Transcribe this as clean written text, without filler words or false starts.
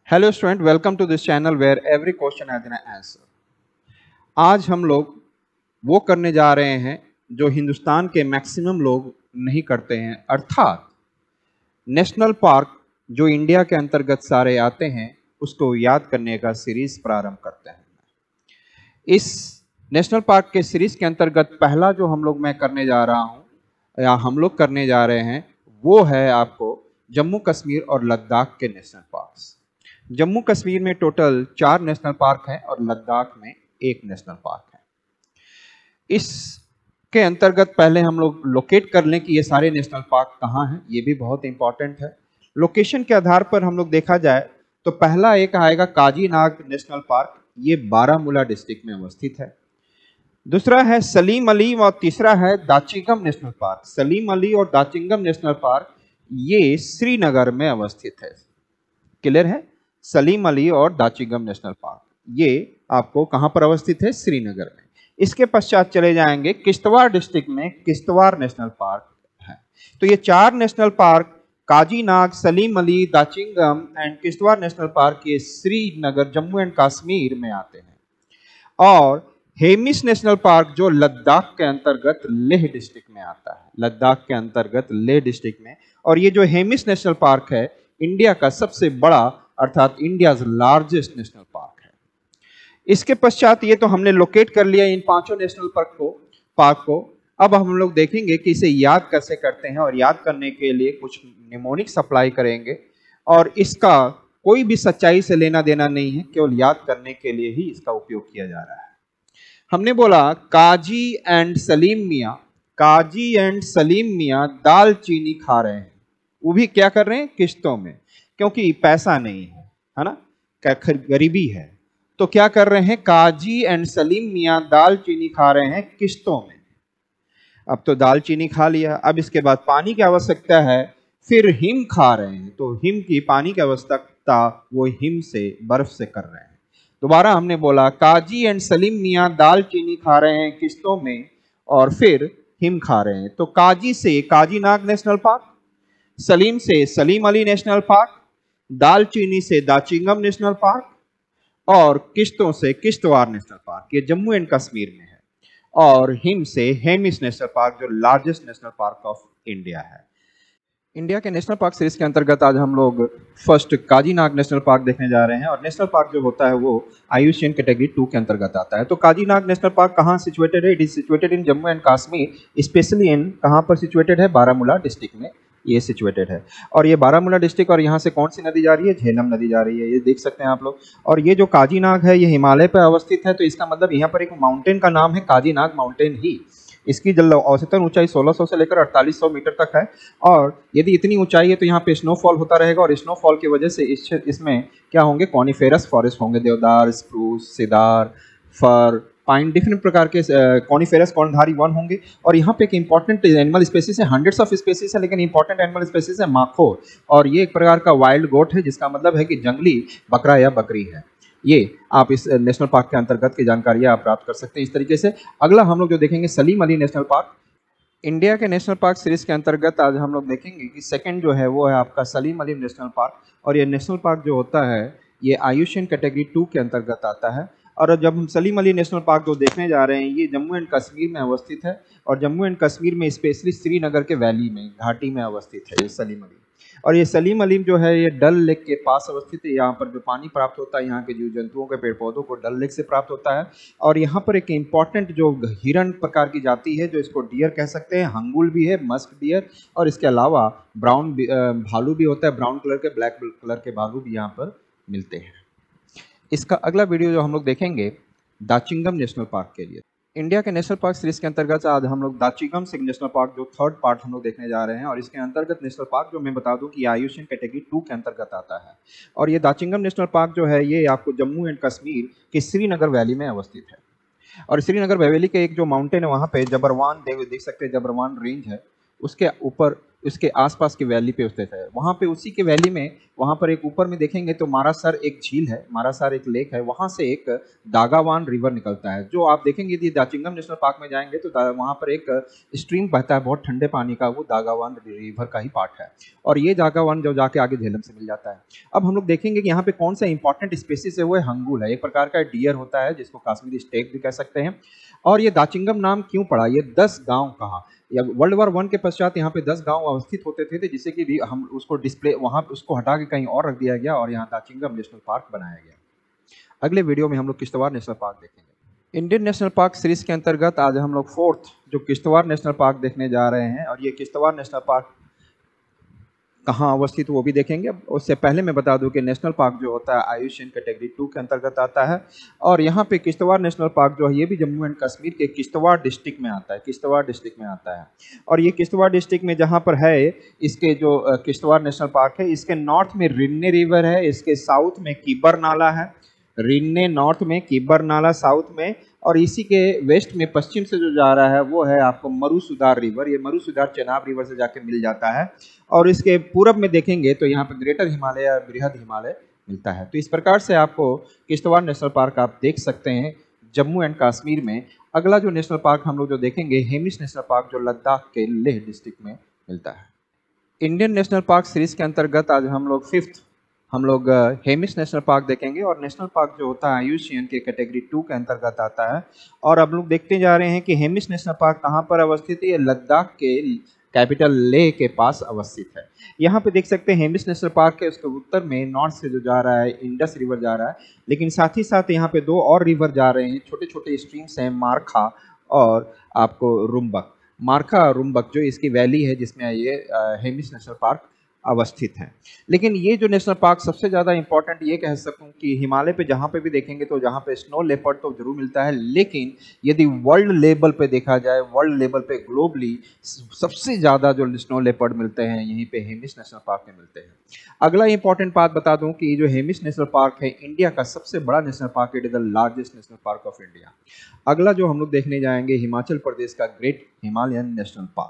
Hello student, welcome to this channel where every question has an answer. आज हम लोग वो करने जा रहे हैं जो हिंदुस्तान के मैक्सिमम लोग नहीं करते हैं, अर्थात नेशनल पार्क जो इंडिया के अंतर्गत सारे आते हैं उसको याद करने का सीरीज प्रारंभ करते हैं। इस नेशनल पार्क के सीरीज के अंतर्गत पहला जो हम लोग मैं करने जा रहा हूँ या हम लोग करने जा रहे हैं वो है आपको जम्मू कश्मीर और लद्दाख के नेशनल पार्क्स। जम्मू कश्मीर में टोटल 4 नेशनल पार्क हैं और लद्दाख में 1 नेशनल पार्क है। इसके अंतर्गत पहले हम लोग लोकेट कर लें कि ये सारे नेशनल पार्क कहाँ हैं, ये भी बहुत इंपॉर्टेंट है। लोकेशन के आधार पर हम लोग देखा जाए तो पहला एक आएगा काजीनाग नेशनल पार्क, ये बारामूला डिस्ट्रिक्ट में अवस्थित है। दूसरा है सलीम अली और तीसरा है दाचिंगम नेशनल पार्क। सलीम अली और दाचिंगम नेशनल पार्क ये श्रीनगर में अवस्थित है। क्लियर है? सलीम अली और दाचिंगम नेशनल पार्क ये आपको कहां पर अवस्थित है? श्रीनगर में। इसके पश्चात चले जाएंगे किश्तवाड़ डिस्ट्रिक्ट में किश्तवाड़ नेशनल पार्क है। तो ये 4 national park Kazinag, Salim Ali, Dachigam and Kishtwar national park ये श्रीनगर जम्मू एंड कश्मीर में आते हैं। और हेमिस नेशनल पार्क जो लद्दाख के अंतर्गत लेह डिस्ट्रिक्ट में आता है, लद्दाख के अंतर्गत लेह डिस्ट्रिक्ट में। और ये जो हेमिस नेशनल पार्क है इंडिया का सबसे बड़ा अर्थात इंडियाज लार्जेस्ट नेशनल पार्क है। इसके पश्चात ये तो हमने लोकेट कर लिया इन 5 नेशनल पार्क को। अब हम लोग देखेंगे कि इसे याद कैसे करते हैं और याद करने के लिए कुछ निमोनिक्स अप्लाई करेंगे और इसका कोई भी सच्चाई से लेना देना नहीं है, केवल याद करने के लिए ही इसका उपयोग किया जा रहा है। हमने बोला काजी एंड सलीम मियाँ दाल चीनी खा रहे हैं। वो भी क्या कर रहे हैं? किश्तों में, क्योंकि पैसा नहीं है ना, गरीबी है। तो क्या कर रहे हैं? काजी एंड सलीम मियाँ दाल चीनी खा रहे हैं किश्तों में। अब तो दाल चीनी खा लिया, अब इसके बाद पानी की आवश्यकता है, फिर हिम खा रहे हैं। तो हिम की पानी की आवश्यकता वो हिम से, बर्फ से कर रहे हैं। दोबारा हमने बोला काजी एंड सलीम मियाँ दाल चीनी खा रहे हैं किश्तों में और फिर हिम खा रहे हैं। तो काजी से काजीनाग नेशनल पार्क, सलीम से सलीम अली नेशनल पार्क, दालचीनी से दाचिंगम नेशनल पार्क और किश्तों से किश्तवाड़ नेशनल पार्क, ये जम्मू एंड कश्मीर में है। और हिम से हेमिस नेशनल पार्क जो largest national park of India है। इंडिया के नेशनल पार्क सीरीज के अंतर्गत आज हम लोग फर्स्ट काजीनाग नेशनल पार्क देखने जा रहे हैं। और नेशनल पार्क जो होता है वो IUCN कैटेगरी 2 के अंतर्गत आता है। तो काजीनाग नेशनल पार्क कहाँ सिचुएटेड है? It is situated in Jammu and Kashmir, specially in कहाँ पर सिचुएटेड है? बारामूला डिस्ट्रिक्ट में ये सिचुएटेड है। और ये बारामूला डिस्ट्रिक्ट, और यहाँ से कौन सी नदी जा रही है? झेलम नदी जा रही है, ये देख सकते हैं आप लोग। और ये जो काजीनाग है ये हिमालय पर अवस्थित है, तो इसका मतलब यहाँ पर एक माउंटेन का नाम है काजीनाग माउंटेन ही। इसकी जल औसतन ऊंचाई 1600 से लेकर 4800 मीटर तक है। और यदि इतनी ऊंचाई है तो यहाँ पे स्नोफॉल होता रहेगा, और स्नोफॉल की वजह से इसमें क्या होंगे? कॉनिफेरस फॉरेस्ट होंगे, देवदार, स्प्रूस, सिदार, फर, पाइन, डिफरेंट प्रकार के कॉनिफेरस कर्णधारी वन होंगे। और यहाँ पे एक इंपॉर्टेंट एनिमल स्पेसीज है, हंड्रेड्स ऑफ स्पेसीज है, लेकिन इंपॉर्टेंट एनिमल स्पेसीज है माखो। और ये एक प्रकार का वाइल्ड गोट है, जिसका मतलब है कि जंगली बकरा या बकरी है। ये आप इस नेशनल पार्क के अंतर्गत की जानकारियां आप प्राप्त कर सकते हैं इस तरीके से। अगला हम लोग जो देखेंगे Salim Ali national park. India के नेशनल पार्क सीरीज के अंतर्गत आज हम लोग देखेंगे कि सेकंड जो है वो है आपका सलीम अली नेशनल पार्क। और ये नेशनल पार्क जो होता है ये IUCN कैटेगरी 2 के अंतर्गत आता है। और जब हम सलीम अली नेशनल पार्क जो देखने जा रहे हैं ये जम्मू एंड कश्मीर में अवस्थित है। और जम्मू एंड कश्मीर में स्पेशली श्रीनगर के वैली में, घाटी में अवस्थित है ये सलीम अली। और ये सलीम अली जो है ये डल लेक के पास अवस्थित है। यहाँ पर जो पानी प्राप्त होता है यहाँ के जीव जंतुओं के, पेड़ पौधों को डल लेक से प्राप्त होता है। और यहाँ पर एक इम्पॉर्टेंट जो हिरन प्रकार की जाति है, जो इसको डियर कह सकते हैं, हंगुल भी है, मस्क डियर, और इसके अलावा ब्राउन भालू भी होता है, ब्राउन कलर के, ब्लैक कलर के भालू भी यहाँ पर मिलते हैं। इसका अगला वीडियो जो हम लोग देखेंगे दाचिंगम नेशनल पार्क के लिए। इंडिया के नेशनल पार्क सीरीज के अंतर्गत आज हम लोग दाचिंगम नेशनल पार्क जो थर्ड पार्ट हम लोग देखने जा रहे हैं। और इसके अंतर्गत नेशनल पार्क जो मैं बता दूं कि IUCN कैटेगरी 2 के अंतर्गत आता है। और ये दाचिंगम नेशनल पार्क जो है ये आपको जम्मू एंड कश्मीर के श्रीनगर वैली में अवस्थित है। और श्रीनगर वैली के एक जो माउंटेन है वहाँ पे जबरवान देख सकते हैं, जबरवान रेंज है। उसके ऊपर उसके आसपास की वैली पे स्थित है। वहाँ पे उसी के वैली में वहाँ पर एक ऊपर में देखेंगे तो मारासर एक झील है, मारासर एक लेक है, वहाँ से एक दागावान रिवर निकलता है। जो आप देखेंगे यदि दाचिंगम नेशनल पार्क में जाएंगे तो वहाँ पर एक स्ट्रीम बहता है बहुत ठंडे पानी का, वो दागावान रिवर का ही पार्ट है। और ये दागावान जो जाके आगे झेलम से मिल जाता है। अब हम लोग देखेंगे कि यहाँ पे कौन सा इंपॉर्टेंट स्पेसीज है, वो है हंगुल है, एक प्रकार का डियर होता है जिसको कश्मीरी स्टेक भी कह सकते हैं। और ये दाचिंगम नाम क्यों पड़ा, ये 10 गांव कहा, या वर्ल्ड वार 1 के पश्चात यहाँ पे 10 गांव अवस्थित होते थे, जिससे कि हम उसको डिस्प्ले वहां उसको हटा के कहीं और रख दिया गया और यहाँ दाचिंगम नेशनल पार्क बनाया गया। अगले वीडियो में हम लोग किश्तवाड़ नेशनल पार्क देखेंगे। इंडियन नेशनल पार्क सीरीज के अंतर्गत आज हम लोग 4th जो किश्तवाड़ नेशनल पार्क देखने जा रहे हैं, और ये किश्तवाड़ नेशनल पार्क कहाँ अवस्थित वो भी देखेंगे। उससे पहले मैं बता दूं कि नेशनल पार्क जो होता है आयुष्मान कैटेगरी 2 के अंतर्गत आता है, और यहाँ पे किश्तवाड़ नेशनल पार्क जो है ये भी जम्मू एंड कश्मीर के किश्तवाड़ डिस्ट्रिक्ट में आता है, किश्तवाड़ डिस्ट्रिक्ट में आता है। और ये किश्तवाड़ डिस्ट्रिक्ट में जहाँ पर है इसके जो किश्तवाड़ नेशनल पार्क है, इसके नॉर्थ में रिन्ने रिवर है, इसके साउथ में कीबर नाला है, रिन्ने नॉर्थ में, कीबर नाला साउथ में, और इसी के वेस्ट में पश्चिम से जो जा रहा है वो है आपको मरुसुधार रिवर, ये मरुसुधार चेनाब रिवर से जाके मिल जाता है। और इसके पूरब में देखेंगे तो यहाँ पे ग्रेटर हिमालय या बृहद हिमालय मिलता है। तो इस प्रकार से आपको किश्तवाड़ नेशनल पार्क आप देख सकते हैं जम्मू एंड कश्मीर में। अगला जो नेशनल पार्क हम लोग जो देखेंगे हेमिस नेशनल पार्क, जो लद्दाख के लेह डिस्ट्रिक्ट में मिलता है। इंडियन नेशनल पार्क सीरीज के अंतर्गत आज हम लोग 5th हेमिस नेशनल पार्क देखेंगे, और नेशनल पार्क जो होता है आयुष्मान के कैटेगरी 2 के अंतर्गत आता है। और अब लोग देखते जा रहे हैं कि हेमिस नेशनल पार्क कहाँ पर अवस्थित है, ये लद्दाख के कैपिटल लेह के पास अवस्थित है। यहाँ पे देख सकते हैं हेमिस नेशनल पार्क के उसके उत्तर में नॉर्थ से जो जा रहा है इंडस रिवर जा रहा है, लेकिन साथ ही साथ यहाँ पे 2 और रिवर जा रहे हैं, छोटे छोटे स्ट्रीम्स हैं, मारखा और आपको रुम्बक, मारखा और रुम्बक जो इसकी वैली है जिसमें ये हेमिस नेशनल पार्क अवस्थित हैं। लेकिन ये जो नेशनल पार्क सबसे ज़्यादा इंपॉर्टेंट ये कह सकूं कि हिमालय पे जहाँ पे भी देखेंगे तो जहाँ पे स्नो लेपर्ड तो जरूर मिलता है, लेकिन यदि वर्ल्ड लेवल पे देखा जाए, वर्ल्ड लेवल पे ग्लोबली सबसे ज़्यादा जो स्नो लेपर्ड मिलते हैं यहीं पे हेमिस नेशनल पार्क में मिलते हैं। अगला इंपॉर्टेंट बात बता दूं कि जो हेमिस नेशनल पार्क है इंडिया का सबसे बड़ा नेशनल पार्क है, it is the largest national park of India. अगला जो हम लोग देखने जाएंगे हिमाचल प्रदेश का ग्रेट हिमालयन नेशनल पार्क।